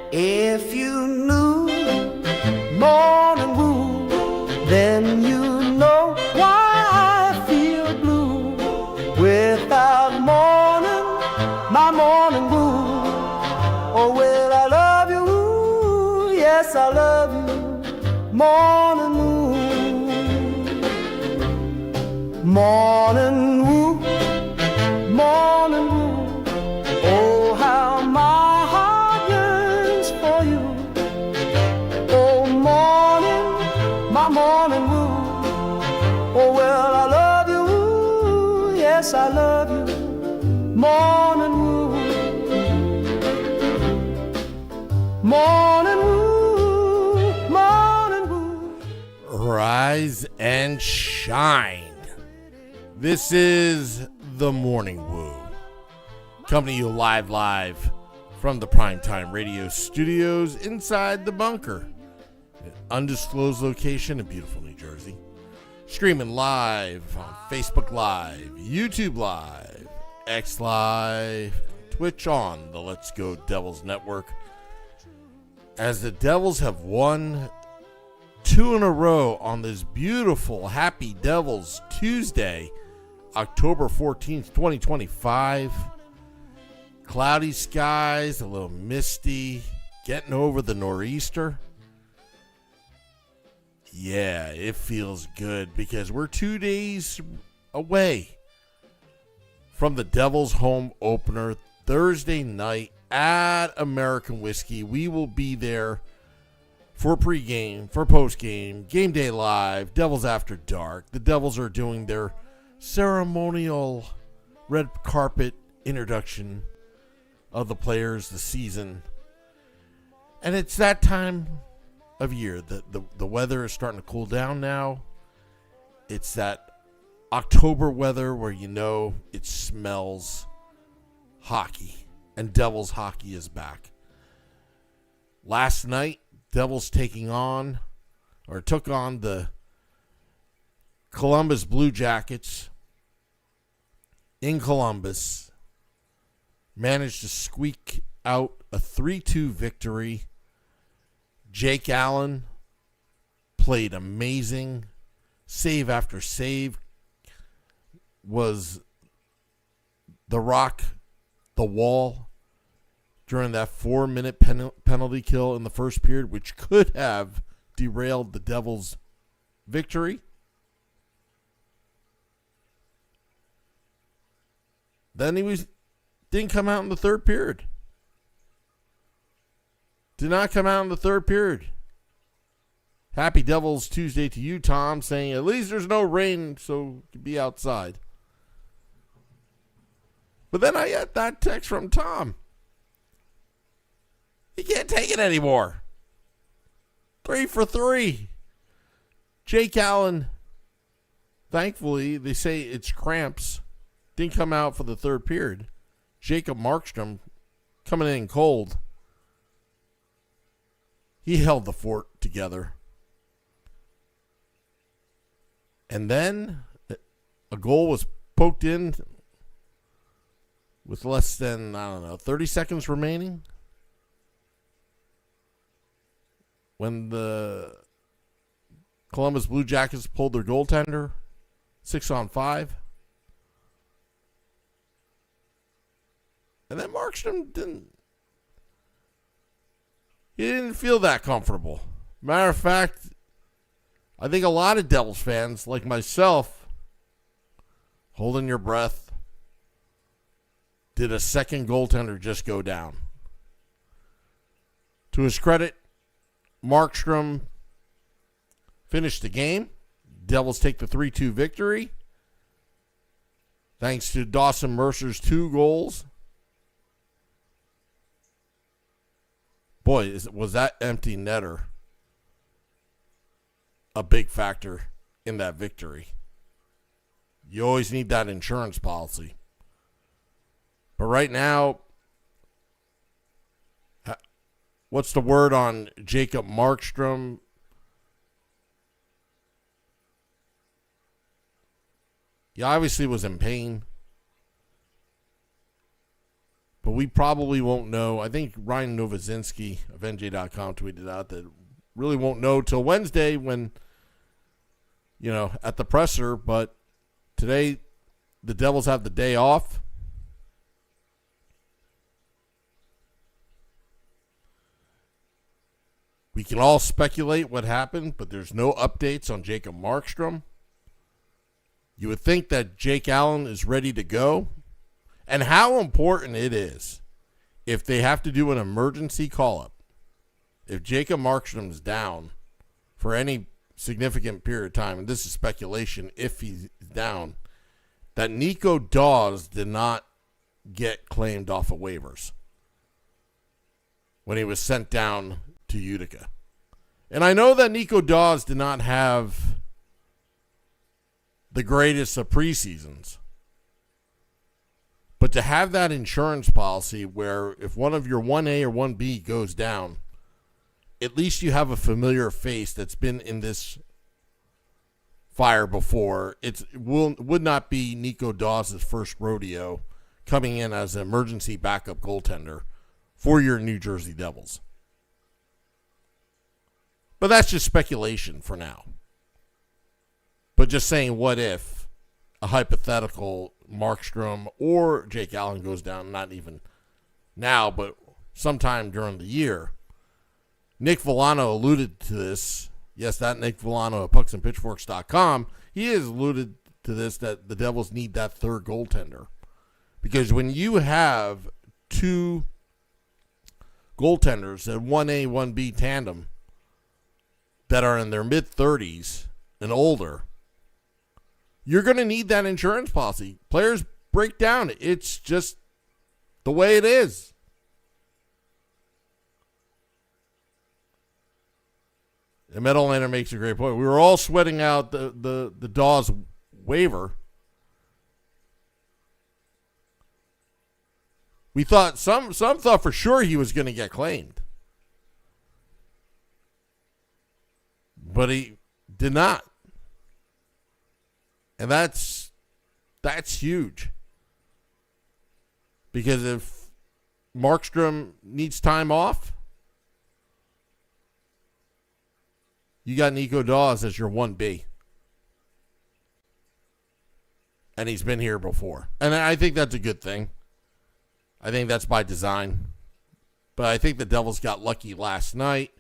If you knew morning wood, then you know why I feel blue. Without morning, my morning wood. Oh, well, I love you, ooh, yes, I love you, morning wood. Morning wood, morning wood. Oh, how my heart yearns for you. Oh, morning, my morning wood. Oh, well, I love you, ooh, yes, I love you, morning wood. Morning wood, morning wood. Rise and shine. This is the Morning Woo, coming to you live from the Primetime Radio Studios inside the bunker, an undisclosed location in beautiful New Jersey. Streaming live on Facebook Live, YouTube Live, X Live, Twitch on the Let's Go Devils Network. As the Devils have won 2 in a row on this beautiful Happy Devils Tuesday, October 14th, 2025. Cloudy skies, a little misty, getting over the nor'easter. Yeah, it feels good because we're 2 days away from the Devils home opener Thursday night at American Whiskey. We will be there for pregame, for postgame, game day live, Devils After Dark. The Devils are doing their ceremonial red carpet introduction of the players this season. And it's that time of year. The weather is starting to cool down now. It's that October weather where you know it smells hockey. And Devils hockey is back. Last night, Devils took on the Columbus Blue Jackets in Columbus. Managed to squeak out a 3-2 victory. Jake Allen played amazing. Save after save. Was the rock, the wall, during that 4-minute penalty kill in the first period, which could have derailed the Devils' victory. Then didn't come out in the third period. Did not come out in the third period. Happy Devils Tuesday to you, Tom, saying at least there's no rain, so you can be outside. But then I got that text from Tom. He can't take it anymore. 3 for 3. Jake Allen, thankfully, they say it's cramps. Didn't come out for the third period. Jacob Markstrom coming in cold. He held the fort together. And then a goal was poked in with less than, 30 seconds remaining. When the Columbus Blue Jackets pulled their goaltender, 6-on-5. And then Markstrom didn't feel that comfortable. Matter of fact, I think a lot of Devils fans, like myself, holding your breath, did a second goaltender just go down. To his credit, Markstrom finished the game. Devils take the 3-2 victory. Thanks to Dawson Mercer's 2 goals. Boy, was that empty netter a big factor in that victory. You always need that insurance policy. But right now, what's the word on Jacob Markstrom? He obviously was in pain. But we probably won't know. I think Ryan Novozinski of NJ.com tweeted out that really won't know till Wednesday when, at the presser. But today, the Devils have the day off. We can all speculate what happened, but there's no updates on Jacob Markstrom. You would think that Jake Allen is ready to go. And how important it is if they have to do an emergency call-up. If Jacob Markstrom is down for any significant period of time, and this is speculation if he's down, that Nico Dawes did not get claimed off of waivers when he was sent down to Utica. And I know that Nico Dawes did not have the greatest of preseasons. But to have that insurance policy where if one of your 1A or 1B goes down, at least you have a familiar face that's been in this fire before. It would not be Nico Dawes' first rodeo coming in as an emergency backup goaltender for your New Jersey Devils. But that's just speculation for now. But just saying, what if a hypothetical Markstrom or Jake Allen goes down, not even now, but sometime during the year. Nick Villano alluded to this. Yes, that Nick Villano at pucksandpitchforks.com. He has alluded to this, that the Devils need that third goaltender. Because when you have two goaltenders, a 1A, 1B tandem, that are in their mid-30s and older, you're going to need that insurance policy. Players break down. It's just the way it is. And Meadowlander makes a great point. We were all sweating out the Dawes waiver. We thought, some thought for sure he was going to get claimed. But he did not. And that's huge. Because if Markstrom needs time off, you got Nico Dawes as your 1B. And he's been here before. And I think that's a good thing. I think that's by design. But I think the Devils got lucky last night.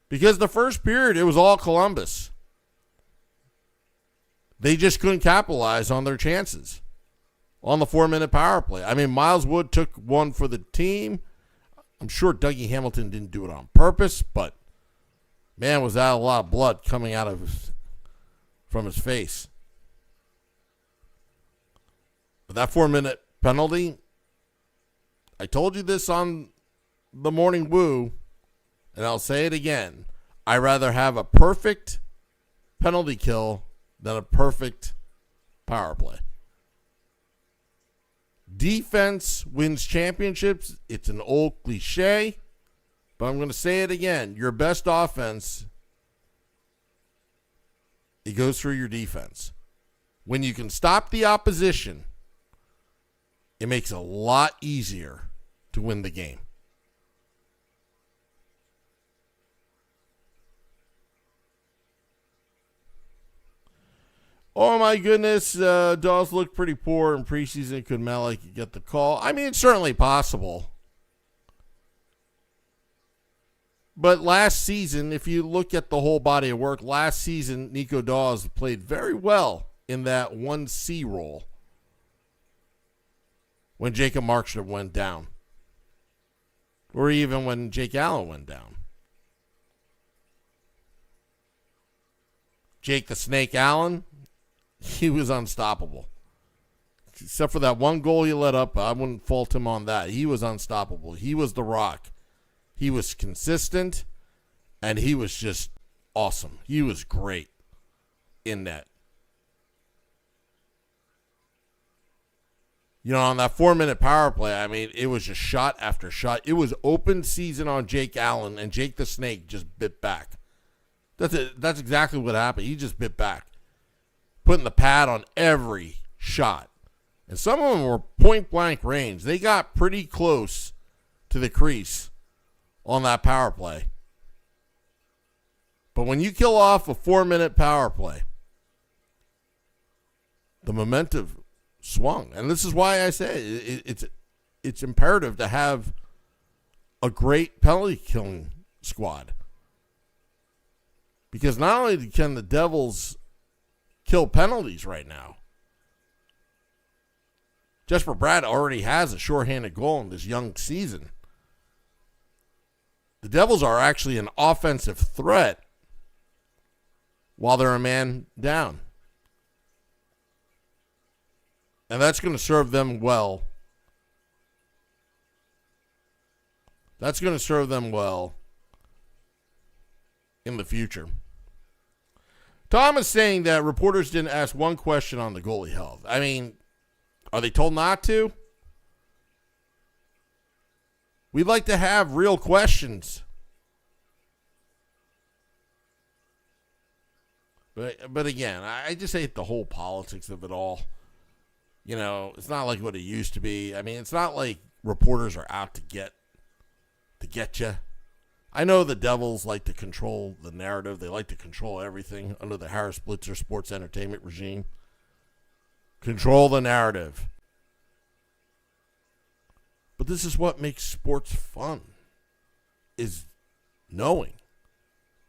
Because the first period, it was all Columbus. They just couldn't capitalize on their chances on the 4-minute power play. I mean, Miles Wood took one for the team. I'm sure Dougie Hamilton didn't do it on purpose, but man, was that a lot of blood coming out of from his face. But that 4-minute penalty, I told you this on the Morning Woo, and I'll say it again. I'd rather have a perfect penalty kill than a perfect power play. Defense wins championships. It's an old cliche, but I'm going to say it again. Your best offense, it goes through your defense. When you can stop the opposition, it makes it a lot easier to win the game. Oh, my goodness. Dawes looked pretty poor in preseason. Could Malik get the call? I mean, it's certainly possible. But last season, if you look at the whole body of work, last season, Nico Dawes played very well in that 1C role when Jacob Markstrom went down. Or even when Jake Allen went down. Jake the Snake Allen, he was unstoppable. Except for that one goal he let up, I wouldn't fault him on that. He was unstoppable. He was the rock. He was consistent, and he was just awesome. He was great in that. You know, on that 4-minute power play, I mean, it was just shot after shot. It was open season on Jake Allen, and Jake the Snake just bit back. That's exactly what happened. He just bit back. putting the pad on every shot. And some of them were point blank range. They got pretty close to the crease on that power play. But when you kill off a 4-minute power play, the momentum swung. And this is why I say it's imperative to have a great penalty killing squad. Because not only can the Devils kill penalties right now, Jesper Bratt already has a shorthanded goal in this young season. The Devils are actually an offensive threat while they're a man down. And that's going to serve them well. That's going to serve them well in the future. Tom is saying that reporters didn't ask one question on the goalie health. I mean, are they told not to? We'd like to have real questions. But again, I just hate the whole politics of it all. You know, it's not like what it used to be. I mean, it's not like reporters are out to get you. I know the Devils like to control the narrative. They like to control everything under the Harris Blitzer sports entertainment regime. Control the narrative. But this is what makes sports fun, is knowing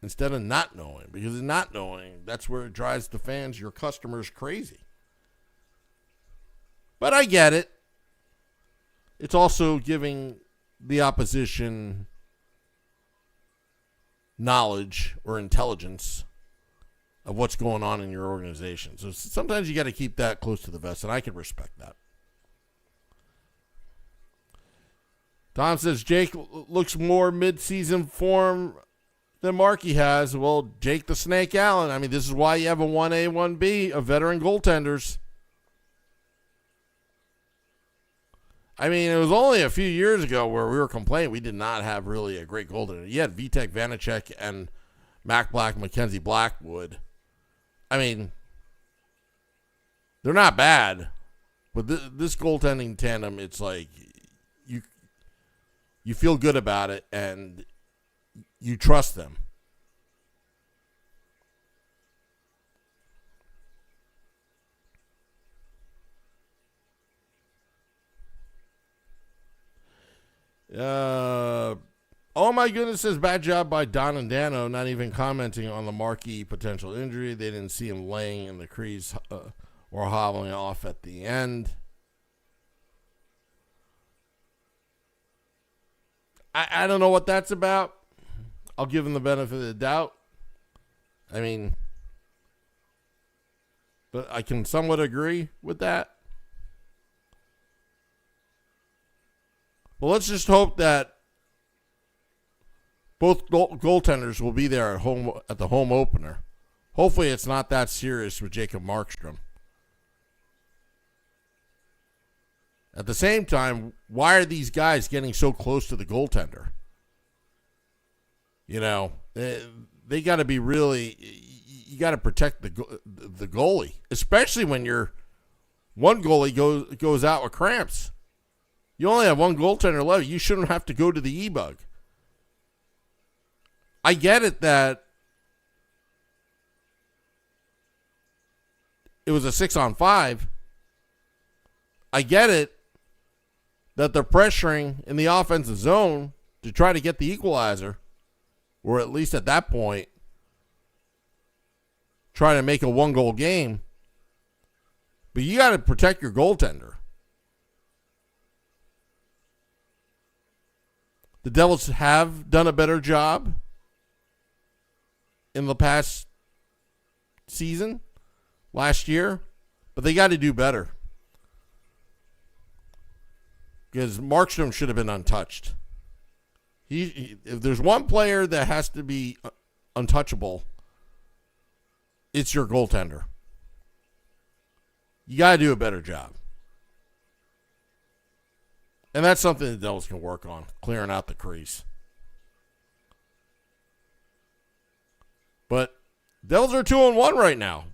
instead of not knowing. Because in not knowing, that's where it drives the fans, your customers, crazy. But I get it. It's also giving the opposition knowledge or intelligence of what's going on in your organization. So sometimes you got to keep that close to the vest, and I can respect that. Tom says Jake looks more mid-season form than Markey has. Well, Jake the Snake Allen. I mean, this is why you have a 1A, 1B of veteran goaltenders. I mean, it was only a few years ago where we were complaining we did not have really a great goaltender. You had Vitek Vanacek and Mac Black, Mackenzie Blackwood. I mean, they're not bad. But this goaltending tandem, it's like you feel good about it and you trust them. Oh my goodness, says bad job by Don and Dano, not even commenting on the Markey potential injury. They didn't see him laying in the crease or hobbling off at the end. I don't know what that's about. I'll give him the benefit of the doubt. I mean, but I can somewhat agree with that. Well, let's just hope that both goaltenders will be there at the home opener. Hopefully it's not that serious with Jacob Markstrom. At the same time, why are these guys getting so close to the goaltender? You know, they got to be really, you got to protect the goalie, especially when your one goalie goes out with cramps. You only have one goaltender left. You shouldn't have to go to the E-Bug. I get it that it was a 6-on-5. I get it that they're pressuring in the offensive zone to try to get the equalizer, or at least at that point, try to make a one-goal game. But you got to protect your goaltender. The Devils have done a better job in the past season, last year, but they got to do better. Because Markstrom should have been untouched. If there's one player that has to be untouchable, it's your goaltender. You got to do a better job. And that's something the Devils can work on, clearing out the crease. But Devils are 2-1 right now.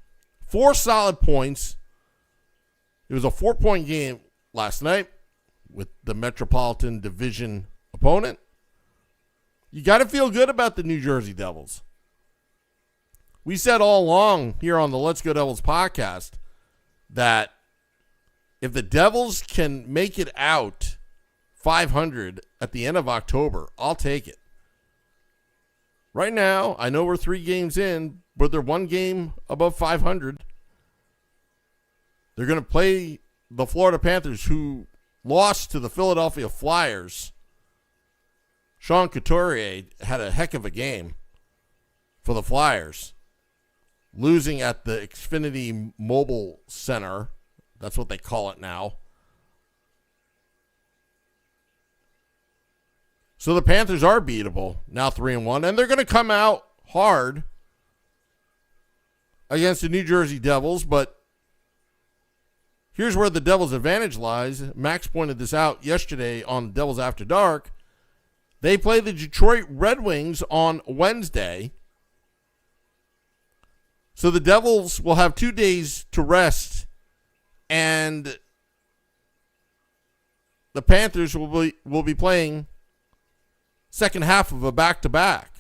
4 solid points. It was a 4-point game last night with the Metropolitan Division opponent. You got to feel good about the New Jersey Devils. We said all along here on the Let's Go Devils podcast that if the Devils can make it out 500 at the end of October, I'll take it. Right now, I know we're 3 games in, but they're 1 game above 500. They're going to play the Florida Panthers, who lost to the Philadelphia Flyers. Sean Couturier had a heck of a game for the Flyers, losing at the Xfinity Mobile Center. That's what they call it now. So the Panthers are beatable, now 3-1, and they're going to come out hard against the New Jersey Devils, but here's where the Devils' advantage lies. Max pointed this out yesterday on Devils After Dark. They play the Detroit Red Wings on Wednesday. So the Devils will have 2 days to rest, and the Panthers will be playing second half of a back-to-back.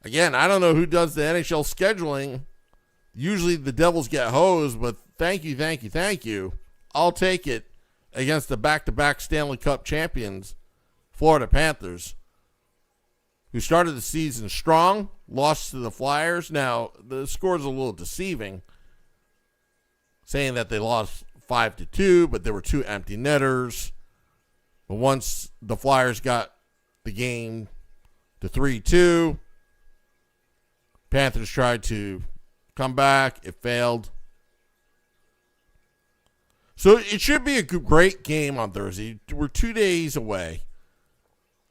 Again, I don't know who does the NHL scheduling. Usually the Devils get hosed, but thank you. I'll take it against the back-to-back Stanley Cup champions, Florida Panthers, who started the season strong, lost to the Flyers. Now, the score's a little deceiving, saying that they lost 5-2, but there were 2 empty netters. But once the Flyers got the game to 3-2, Panthers tried to come back. It failed. So it should be a great game on Thursday. We're 2 days away.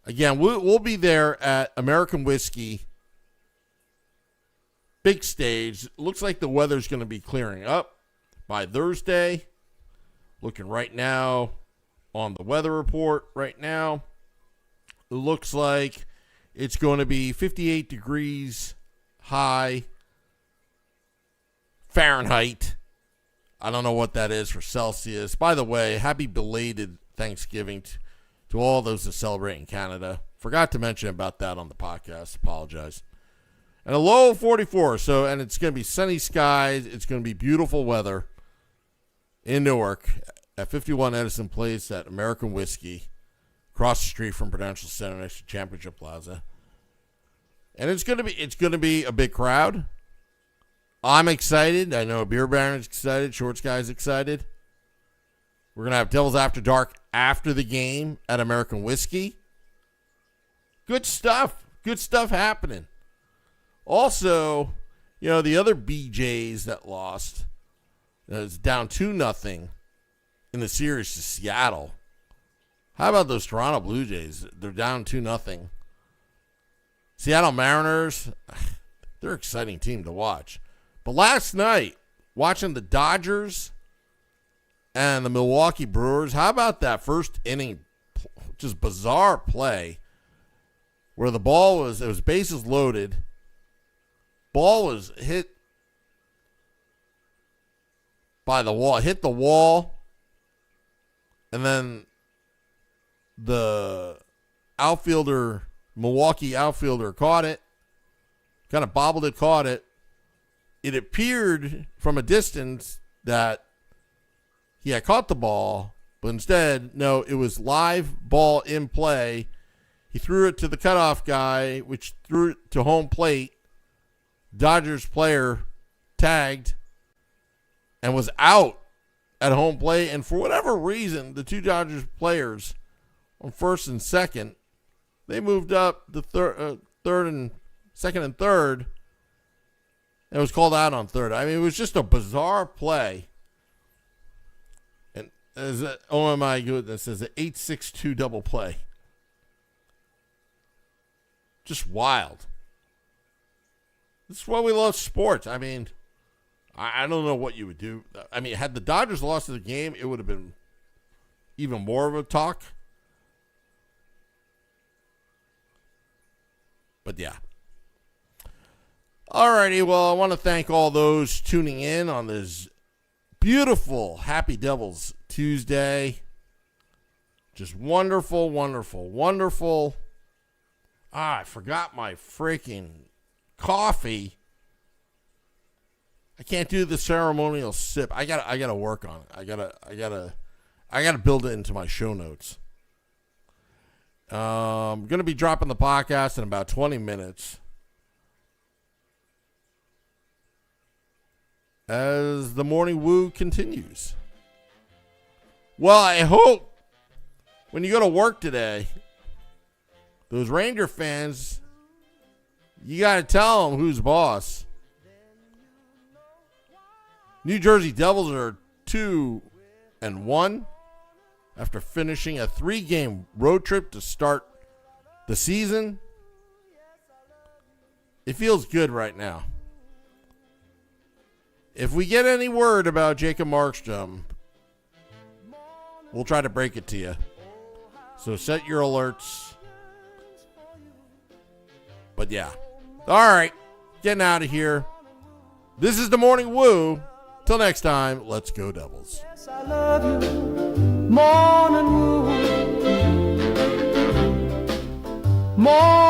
Again, we'll be there at American Whiskey. Big stage. Looks like the weather's going to be clearing up by Thursday. Looking right now on the weather report right now. It looks like it's going to be 58 degrees high Fahrenheit. I don't know what that is for Celsius. By the way, happy belated Thanksgiving to all those that celebrate in Canada. Forgot to mention about that on the podcast. Apologize. And a low of 44. And it's going to be sunny skies. It's going to be beautiful weather in Newark at 51 Edison Place at American Whiskey, across the street from Prudential Center next to Championship Plaza. And it's going to be a big crowd. I'm excited. I know Beer Baron's excited. Shorts Guy's excited. We're going to have Devils After Dark after the game at American Whiskey. Good stuff. Good stuff happening. Also, the other BJs that lost, it's down 2-0 in the series to Seattle. How about those Toronto Blue Jays? They're down 2-0. Seattle Mariners, they're an exciting team to watch. But last night, watching the Dodgers and the Milwaukee Brewers, how about that first inning, just bizarre play where it was bases loaded. Ball was hit by the wall, hit the wall, and then the Milwaukee outfielder caught it, kind of bobbled it, caught it. It appeared from a distance that he had caught the ball, but instead, no, it was live ball in play. He threw it to the cutoff guy, which threw it to home plate. Dodgers player tagged and was out at home plate. And for whatever reason, the 2 Dodgers players on first and second, they moved up the second and third. And it was called out on third. I mean, it was just a bizarre play. And oh my goodness, it's an 8-6-2 double play. Just wild. This is why we love sports. I mean, I don't know what you would do. I mean, had the Dodgers lost the game, it would have been even more of a talk. But yeah. Alrighty, well, I want to thank all those tuning in on this beautiful Happy Devils Tuesday. Just wonderful, wonderful, wonderful. I forgot my freaking coffee. I can't do the ceremonial sip. I gotta work on it. I gotta build it into my show notes. I'm gonna be dropping the podcast in about 20 minutes. As the morning woo continues. Well, I hope when you go to work today, those Ranger fans, you got to tell them who's boss. New Jersey Devils are 2-1 after finishing a 3-game road trip to start the season. It feels good right now. If we get any word about Jacob Markstrom, we'll try to break it to you. So set your alerts. But yeah. All right. Getting out of here. This is the Morning Woo. Till next time, let's go Devils. Yes, I love you. Morning Woo. Morning